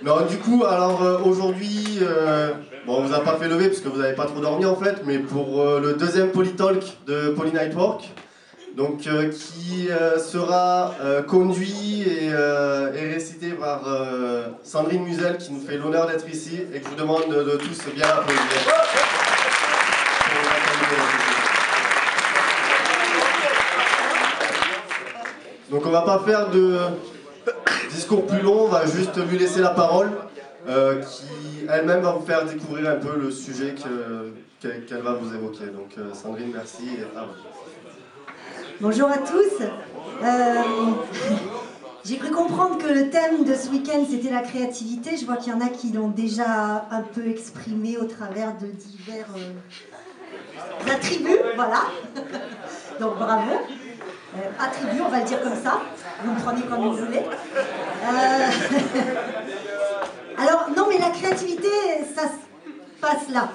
Non, du coup, alors aujourd'hui, bon, on vous a pas fait lever parce que vous n'avez pas trop dormi en fait, mais pour le deuxième Polytalk de Poly Nightwork, donc qui sera conduit et récité par Sandrine Musel, qui nous fait l'honneur d'être ici et que je vous demande de tous bien applaudir. Donc on va pas faire de discours plus long, on va juste lui laisser la parole, qui elle-même va vous faire découvrir un peu le sujet qu'elle va vous évoquer. Donc Sandrine, merci et à vous. Bonjour à tous. J'ai cru comprendre que le thème de ce week-end c'était la créativité. Je vois qu'il y en a qui l'ont déjà un peu exprimé au travers de divers attributs, voilà. Donc bravo. Attributs, on va le dire comme ça. Vous me prenez comme vous voulez. Alors non, mais la créativité, ça se passe là.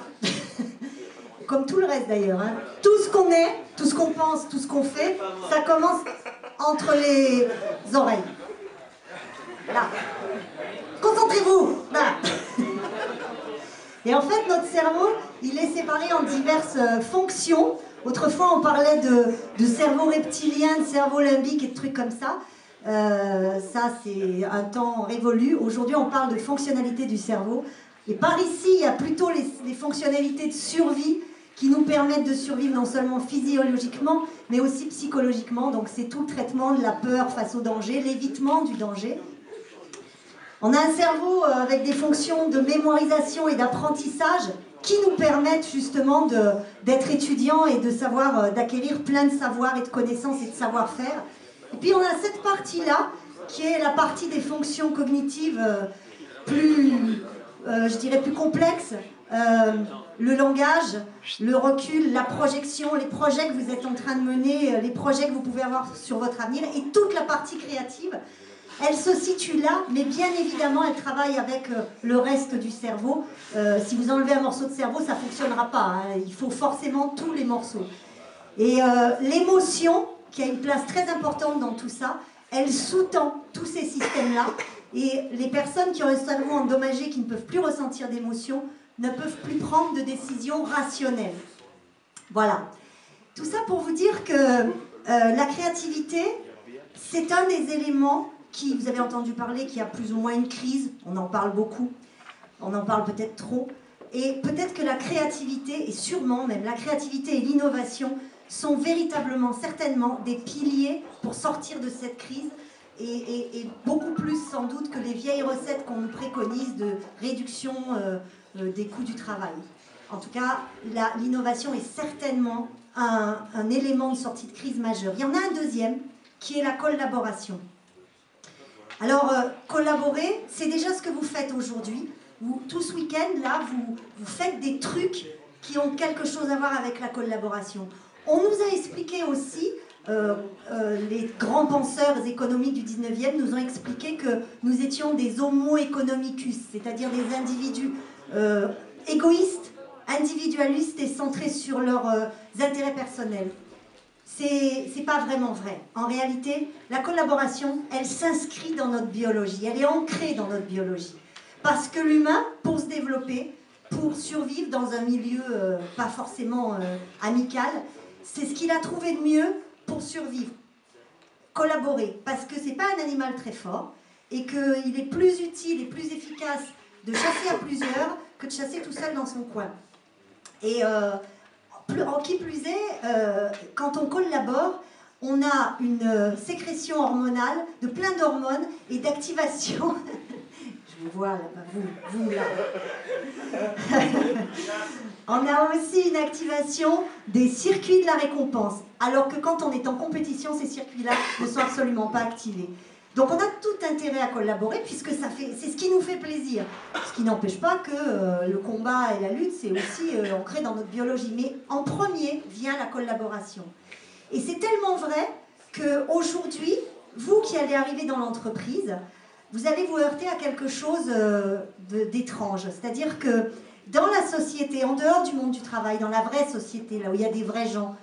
Comme tout le reste d'ailleurs. Hein. Tout ce qu'on est, tout ce qu'on pense, tout ce qu'on fait, ça commence entre les oreilles. Là. Concentrez-vous. Là. Et en fait, notre cerveau, il est séparé en diverses fonctions. Autrefois, on parlait de cerveau reptilien, de cerveau limbique et de trucs comme ça. Ça, c'est un temps révolu. Aujourd'hui, on parle de fonctionnalité du cerveau. Et par ici, il y a plutôt les fonctionnalités de survie qui nous permettent de survivre non seulement physiologiquement, mais aussi psychologiquement. Donc c'est tout le traitement de la peur face au danger, l'évitement du danger. On a un cerveau avec des fonctions de mémorisation et d'apprentissage qui nous permettent justement d'être étudiants et de savoir, d'acquérir plein de savoirs et de connaissances et de savoir-faire. Et puis on a cette partie-là, qui est la partie des fonctions cognitives je dirais plus complexes. Le langage, le recul, la projection, les projets que vous êtes en train de mener, les projets que vous pouvez avoir sur votre avenir et toute la partie créative, elle se situe là, mais bien évidemment elle travaille avec le reste du cerveau. Si vous enlevez un morceau de cerveau, ça ne fonctionnera pas, hein. Il faut forcément tous les morceaux. Et l'émotion, qui a une place très importante dans tout ça, elle sous-tend tous ces systèmes-là. Et les personnes qui ont un cerveau endommagé, qui ne peuvent plus ressentir d'émotions, ne peuvent plus prendre de décisions rationnelles. Voilà. Tout ça pour vous dire que la créativité, c'est un des éléments qui, vous avez entendu parler, qu'il y a plus ou moins une crise. On en parle beaucoup. On en parle peut-être trop. Et peut-être que la créativité, et sûrement même la créativité et l'innovation, sont véritablement, certainement, des piliers pour sortir de cette crise. Et beaucoup plus sans doute que les vieilles recettes qu'on nous préconise de réduction des coûts du travail. En tout cas, l'innovation est certainement un élément de sortie de crise majeure. Il y en a un deuxième, qui est la collaboration. Alors, collaborer, c'est déjà ce que vous faites aujourd'hui. Tout ce week-end, là, vous faites des trucs qui ont quelque chose à voir avec la collaboration. On nous a expliqué aussi, les grands penseurs économiques du 19e nous ont expliqué que nous étions des homo economicus, c'est-à-dire des individus égoïstes, individualistes et centrés sur leurs intérêts personnels. C'est pas vraiment vrai. En réalité, la collaboration, elle s'inscrit dans notre biologie, elle est ancrée dans notre biologie. Parce que l'humain, pour se développer, pour survivre dans un milieu pas forcément amical, c'est ce qu'il a trouvé de mieux pour survivre. Collaborer, parce que c'est pas un animal très fort et qu'il est plus utile et plus efficace de chasser à plusieurs que de chasser tout seul dans son coin. Et qui plus est, quand on collabore, on a une sécrétion hormonale de plein d'hormones et d'activation. Je vous vois là, vous là. On a aussi une activation des circuits de la récompense, alors que quand on est en compétition, ces circuits-là ne sont absolument pas activés. Donc on a tout intérêt à collaborer, puisque c'est ce qui nous fait plaisir. Ce qui n'empêche pas que le combat et la lutte, c'est aussi ancré dans notre biologie. Mais en premier vient la collaboration. Et c'est tellement vrai qu'aujourd'hui, vous qui allez arriver dans l'entreprise, vous allez vous heurter à quelque chose d'étrange. C'est-à-dire que dans la société, en dehors du monde du travail, dans la vraie société, là où il y a des vrais gens,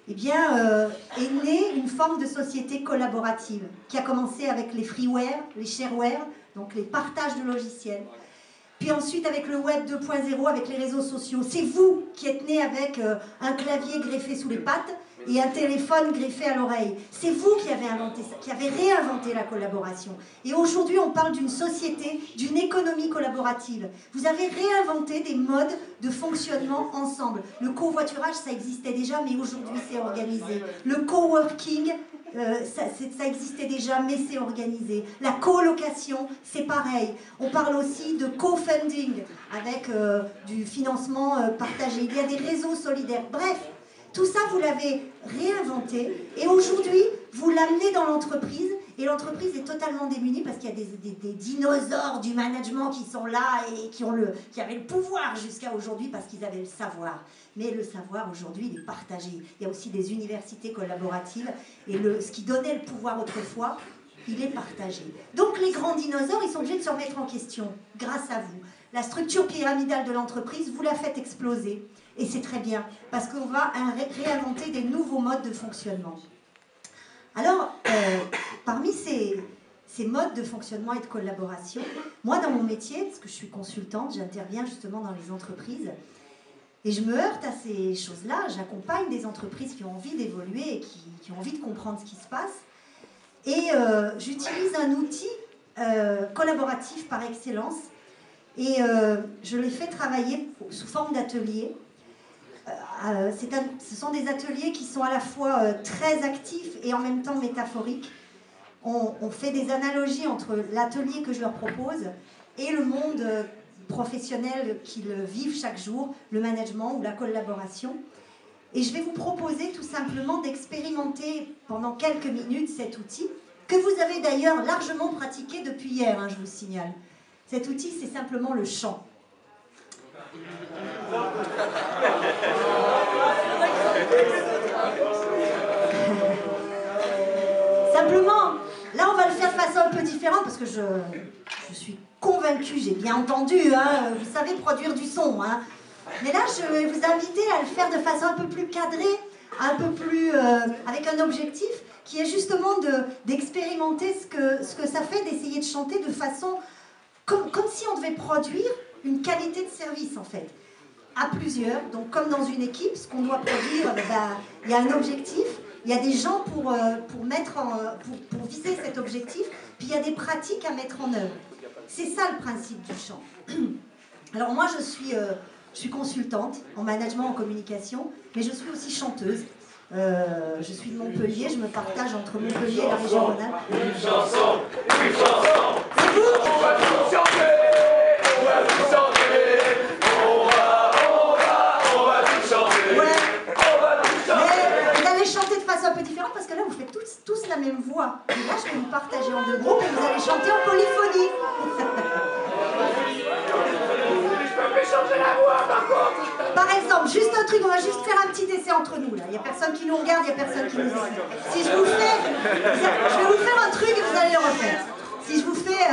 eh bien, est née une forme de société collaborative qui a commencé avec les freeware, les shareware, donc les partages de logiciels. Puis ensuite avec le web 2.0, avec les réseaux sociaux. C'est vous qui êtes né avec un clavier greffé sous les pattes et un téléphone greffé à l'oreille. C'est vous qui avez inventé ça, qui avez réinventé la collaboration. Et aujourd'hui, on parle d'une société, d'une économie collaborative. Vous avez réinventé des modes de fonctionnement ensemble. Le covoiturage, ça existait déjà, mais aujourd'hui, c'est organisé. Le coworking, ça existait déjà, mais c'est organisé. La colocation, c'est pareil. On parle aussi de co-funding, avec du financement partagé. Il y a des réseaux solidaires. Bref, tout ça, vous l'avez réinventé. Et aujourd'hui, vous l'amenez dans l'entreprise. Et l'entreprise est totalement démunie parce qu'il y a des dinosaures du management qui sont là et qui avaient le pouvoir jusqu'à aujourd'hui parce qu'ils avaient le savoir. Mais le savoir, aujourd'hui, il est partagé. Il y a aussi des universités collaboratives. Et ce qui donnait le pouvoir autrefois, il est partagé. Donc les grands dinosaures, ils sont obligés de se remettre en question grâce à vous. La structure pyramidale de l'entreprise, vous la faites exploser. Et c'est très bien, parce qu'on va réinventer des nouveaux modes de fonctionnement. Alors, parmi ces modes de fonctionnement et de collaboration, moi, dans mon métier, parce que je suis consultante, j'interviens justement dans les entreprises, et je me heurte à ces choses-là. J'accompagne des entreprises qui ont envie d'évoluer et qui ont envie de comprendre ce qui se passe. Et j'utilise un outil collaboratif par excellence, et je les fais travailler sous forme d'ateliers. Ce sont des ateliers qui sont à la fois très actifs et en même temps métaphoriques. On fait des analogies entre l'atelier que je leur propose et le monde professionnel qu'ils vivent chaque jour, le management ou la collaboration. Et je vais vous proposer tout simplement d'expérimenter pendant quelques minutes cet outil, que vous avez d'ailleurs largement pratiqué depuis hier, je vous signale. Cet outil, c'est simplement le chant. Simplement, là on va le faire de façon un peu différente parce que je suis convaincue, j'ai bien entendu, vous savez produire du son. Mais là je vais vous inviter à le faire de façon un peu plus cadrée, un peu plus avec un objectif qui est justement d'expérimenter ce que ça fait d'essayer de chanter de façon comme si on devait produire une qualité de service en fait, à plusieurs, donc comme dans une équipe, ce qu'on doit produire, il y a un objectif, il y a des gens pour viser cet objectif, puis il y a des pratiques à mettre en œuvre. C'est ça le principe du chant. Alors moi je suis consultante en management, en communication, mais je suis aussi chanteuse. Je suis de Montpellier, je me partage entre Montpellier et la région Rhône-Alpes. Une chanson, c'est vous qui... On va tout chanter, on va tout chanter, on va tout chanter, ouais. On va tout chanter. Mais vous allez chanter de façon un peu différente parce que là vous faites tous la même voix. Et là je vais vous partager en deux groupes et vous allez chanter en polyphonie. Je peux plus changer la voix par contre. Par exemple, juste un truc, on va juste faire un petit essai entre nous là. Il n'y a personne qui nous regarde, il n'y a personne qui nous écoute. Si je vous fais, je vais vous faire un truc et vous allez le refaire. Si je vous fais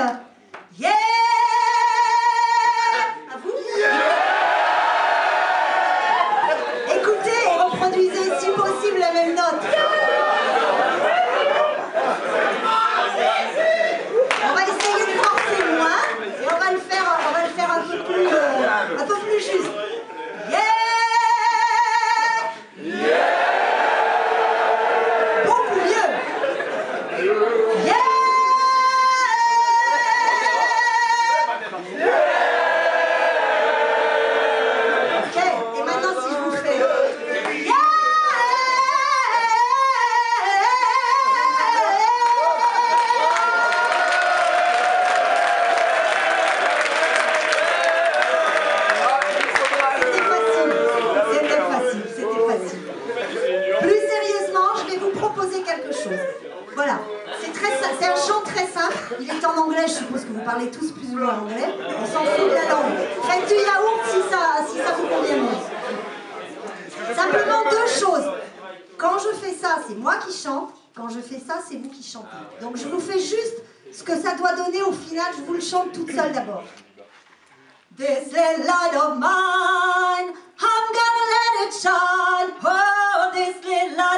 yeah, à vous. Écoutez et reproduisez si possible la même note. On va essayer de forcer moins et on va le faire un peu plus juste. Beaucoup mieux. Yeah. Ok, et maintenant si je vous fais yeah. C'était facile. Plus sérieusement, je vais vous proposer quelque chose. Voilà, c'est un chant très simple. Il est en anglais, je suppose que vous parlez tous plus ou moins anglais. On s'en fout de la langue. Faites du yaourt si ça vous convient mieux. Simplement deux choses. Quand je fais ça, c'est moi qui chante. Quand je fais ça, c'est vous qui chantez. Donc je vous fais juste ce que ça doit donner au final. Je vous le chante toute seule d'abord. This little light of mine, I'm gonna let it shine. Oh, this little light.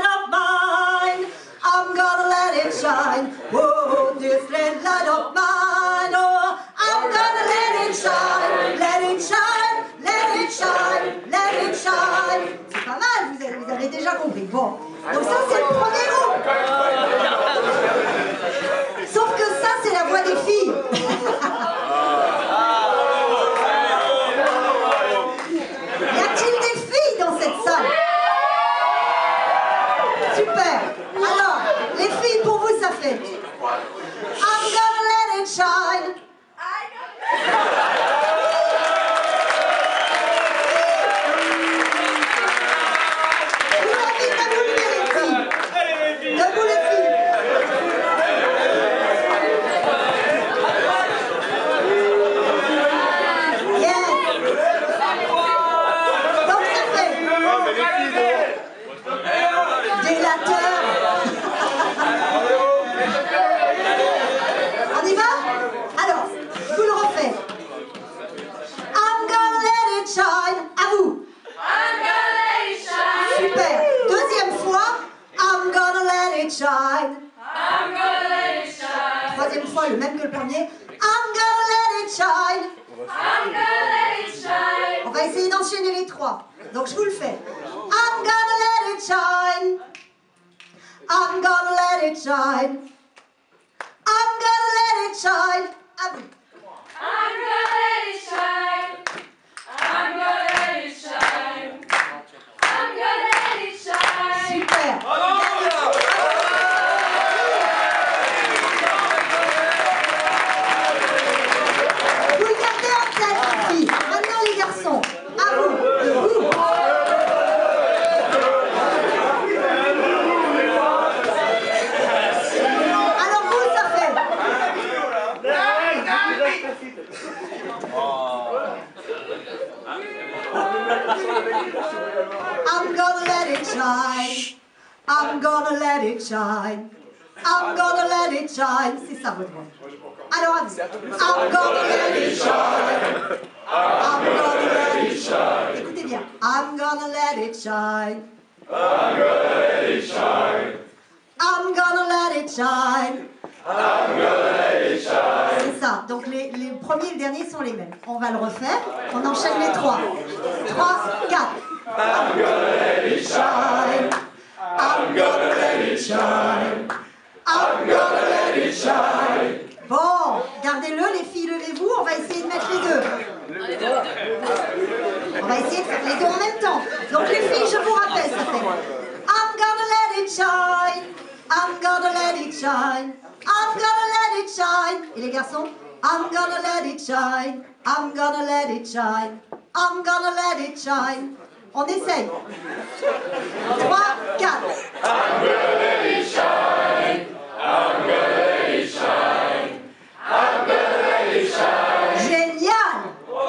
let it shine. Oh, this little light of mine. Oh, I'm gonna let it shine. Let it shine, let it shine, let it shine. C'est pas mal, vous avez déjà compris. Bon, donc ça c'est le premier groupe. Sauf que ça c'est la voix des filles. Y a-t-il des filles dans cette salle? Super. Alors, les filles, pour vous, ça fait I'm gonna let it shine. Vous l'avez, debout les filles. Debout les filles. On y va? Alors, je vous le refais. I'm gonna let it shine. À vous. I'm gonna let it shine. Super. Deuxième fois. I'm gonna let it shine. I'm gonna let it shine. Troisième fois, le même que le premier. I'm gonna let it shine. I'm gonna let it shine. On va essayer d'enchaîner les trois. Donc je vous le fais. I'm gonna let it shine. I'm gonna let it shine. I'm gonna let it shine. À vous. I'm gonna let it shine. I'm gonna let it shine. I'm gonna let it shine. Super. Vous le gardez en tête, les filles. Maintenant, les garçons. À vous. Vous. Alors vous, ça fait. I'm gonna let it shine. I'm gonna let it shine. I'm gonna let it shine. C'est ça votre voix. Alors à vous. I'm gonna let it shine. I'm gonna let it shine. Écoutez bien. I'm gonna let it shine. I'm gonna let it shine. I'm gonna let it shine. I'm gonna let it shine. C'est ça. Donc les premiers et le dernier sont les mêmes. On va le refaire. On enchaîne les trois. 3, 4. I'm gonna let it shine. I'm gonna let it shine. I'm gonna let it shine. Bon, gardez-le les filles, levez-vous. On va essayer de mettre les deux. On va essayer de faire les deux en même temps. Donc les filles, je vous rappelle, ça fait I'm gonna let it shine. I'm gonna let it shine. I'm gonna let it shine. Et les garçons, I'm gonna let it shine. I'm gonna let it shine. I'm gonna let it shine. On essaye. 3, 4. I'm gonna let it shine. I'm gonna let it shine. I'm gonna let it shine. Génial. On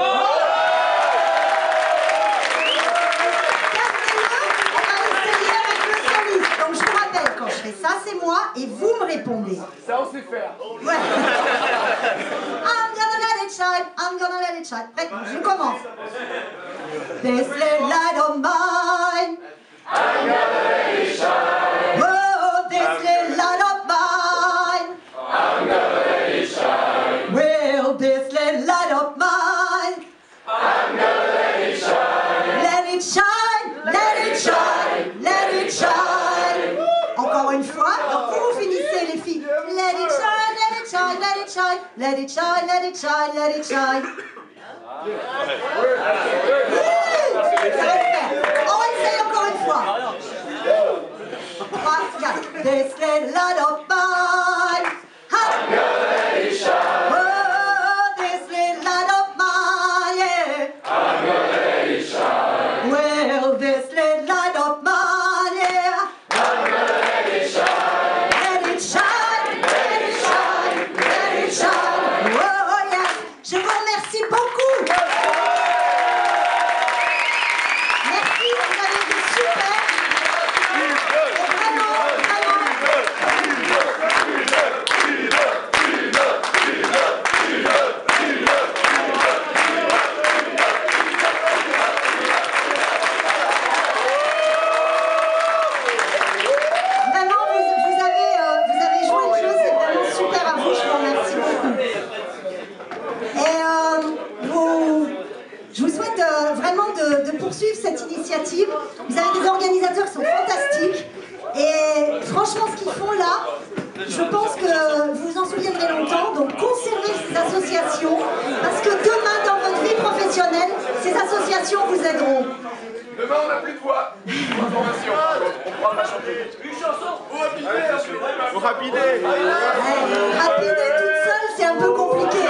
va essayer avec le soliste. Donc je vous rappelle, quand je fais ça, c'est moi et vous me répondez. Ça, on sait faire. Ouais. I'm gonna let it shine. I'm gonna let it shine. Prêt? Je commence. This little light of mine. I'm gonna let it shine. Oh, this little light of mine. I'm gonna let it shine. Well, this little light of mine. I'm gonna let it shine. Let it shine, let it shine, let it shine. Encore une fois, donc vous finissez les filles. Let it shine, let it shine, let it shine, let it shine, let it shine, let it shine. Oui, ça va le faire. On essaye encore une fois. 3, 4. This little light of mine. I'm gonna let it shine. Oh, this little light of mine, yeah. I'm gonna let it shine. Well, this little light of mine, yeah. I'm gonna let it shine. Let it shine, let it shine, let it shine. Oh, yes. Je vous remercie beaucoup. Merci, vous avez été super. Vraiment, vraiment, vous avez joué de poursuivre cette initiative. Vous avez des organisateurs qui sont fantastiques. Et franchement, ce qu'ils font là, je pense que vous vous en souviendrez longtemps. Donc conservez ces associations, parce que demain, dans votre vie professionnelle, ces associations vous aideront. Demain, on n'a plus de voix. Information. On pourra pas chanter. Une chanson. Ou rapider. Rapider toute seule, c'est un peu compliqué.